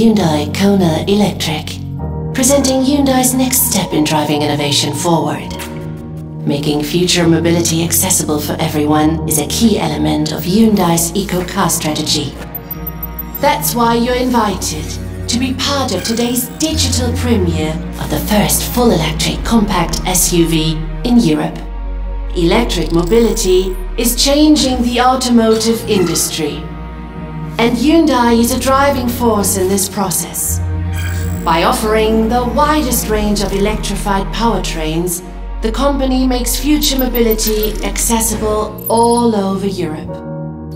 Hyundai Kona Electric, presenting Hyundai's next step in driving innovation forward. Making future mobility accessible for everyone is a key element of Hyundai's eco-car strategy. That's why you're invited to be part of today's digital premiere of the first full electric compact SUV in Europe. Electric mobility is changing the automotive industry, and Hyundai is a driving force in this process. By offering the widest range of electrified powertrains, the company makes future mobility accessible all over Europe.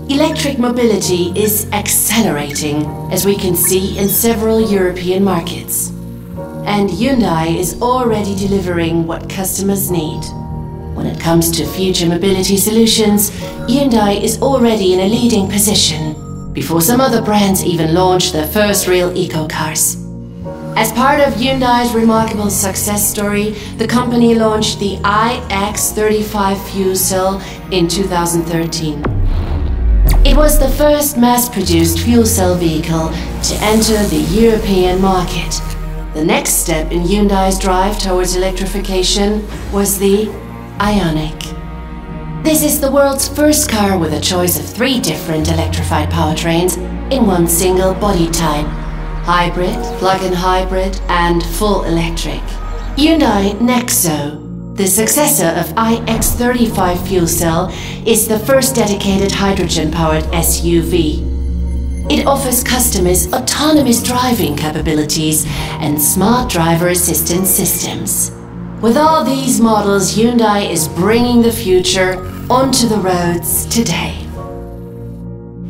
Electric mobility is accelerating, as we can see in several European markets. And Hyundai is already delivering what customers need. When it comes to future mobility solutions, Hyundai is already in a leading position, before some other brands even launched their first real eco-cars. As part of Hyundai's remarkable success story, the company launched the iX35 fuel cell in 2013. It was the first mass-produced fuel cell vehicle to enter the European market. The next step in Hyundai's drive towards electrification was the Ioniq. This is the world's first car with a choice of 3 different electrified powertrains in one single body type: hybrid, plug-in hybrid, and full electric. Hyundai Nexo, the successor of iX35 fuel cell, is the first dedicated hydrogen-powered SUV. It offers customers autonomous driving capabilities and smart driver assistance systems. With all these models, Hyundai is bringing the future onto the roads today.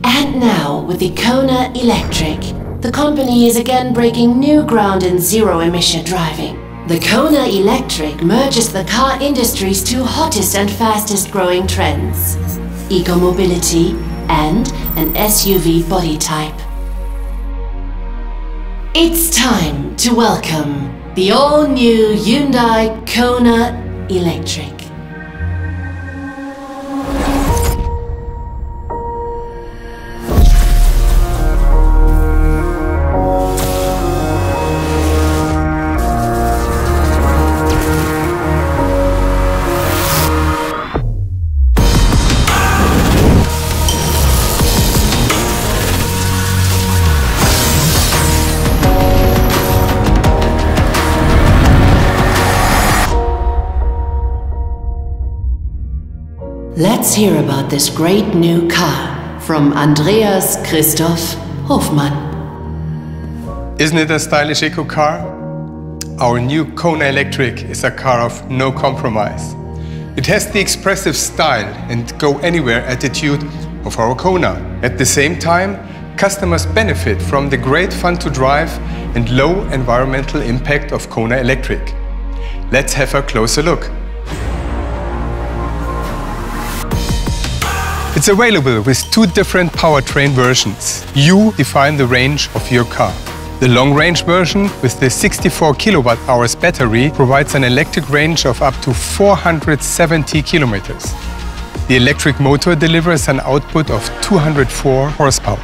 And now, with the Kona Electric, the company is again breaking new ground in zero-emission driving. The Kona Electric merges the car industry's 2 hottest and fastest growing trends: eco-mobility and an SUV body type. It's time to welcome the all-new Hyundai Kona Electric. Let's hear about this great new car from Andreas Christoph Hofmann. Isn't it a stylish eco car? Our new Kona Electric is a car of no compromise. It has the expressive style and go anywhere attitude of our Kona. At the same time, customers benefit from the great fun to drive and low environmental impact of Kona Electric. Let's have a closer look. It's available with 2 different powertrain versions. You define the range of your car. The long-range version with the 64 kWh battery provides an electric range of up to 470 kilometers. The electric motor delivers an output of 204 horsepower.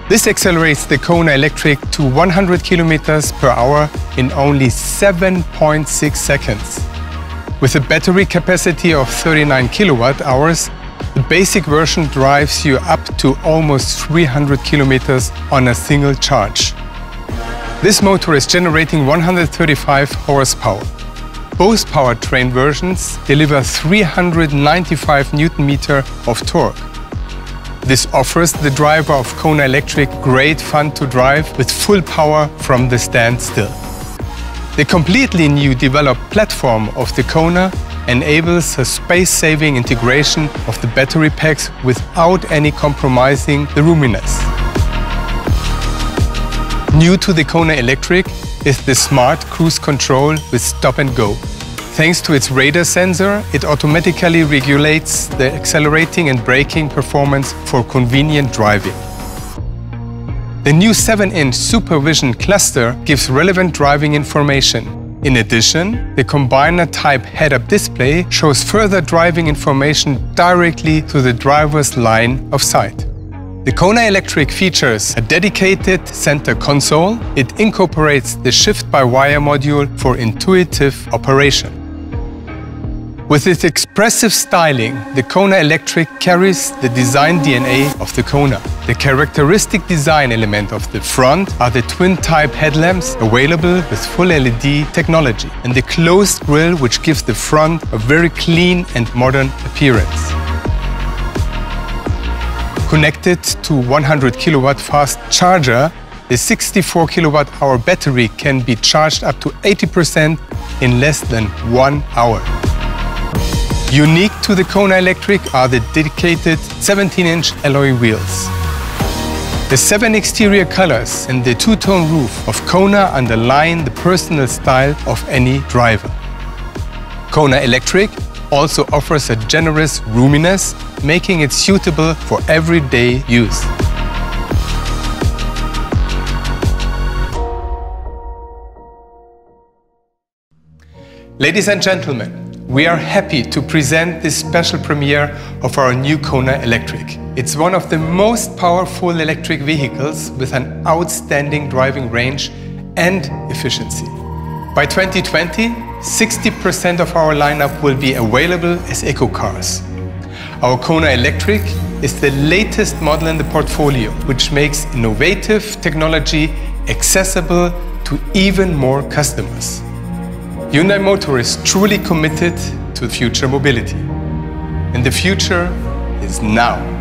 This accelerates the Kona Electric to 100 kilometers per hour in only 7.6 seconds. With a battery capacity of 39 kilowatt-hours, the basic version drives you up to almost 300 kilometers on a single charge. This motor is generating 135 horsepower. Both powertrain versions deliver 395 Nm of torque. This offers the driver of Kona Electric great fun to drive with full power from the standstill. The completely new developed platform of the Kona enables a space-saving integration of the battery packs without any compromising the roominess. New to the Kona Electric is the smart cruise control with stop and go. Thanks to its radar sensor, it automatically regulates the accelerating and braking performance for convenient driving. The new 7-inch SuperVision cluster gives relevant driving information. In addition, the combiner-type head-up display shows further driving information directly to the driver's line of sight. The Kona Electric features a dedicated center console. It incorporates the shift-by-wire module for intuitive operation. With its expressive styling, the Kona Electric carries the design DNA of the Kona. The characteristic design element of the front are the twin-type headlamps available with full LED technology, and the closed grille, which gives the front a very clean and modern appearance. Connected to 100 kilowatt fast charger, the 64 kilowatt-hour battery can be charged up to 80% in less than 1 hour. Unique to the Kona Electric are the dedicated 17-inch alloy wheels. The 7 exterior colors and the two-tone roof of Kona underline the personal style of any driver. Kona Electric also offers a generous roominess, making it suitable for everyday use. Ladies and gentlemen, we are happy to present this special premiere of our new Kona Electric. It's one of the most powerful electric vehicles with an outstanding driving range and efficiency. By 2020, 60% of our lineup will be available as eco cars. Our Kona Electric is the latest model in the portfolio, which makes innovative technology accessible to even more customers. Hyundai Motor is truly committed to future mobility, and the future is now.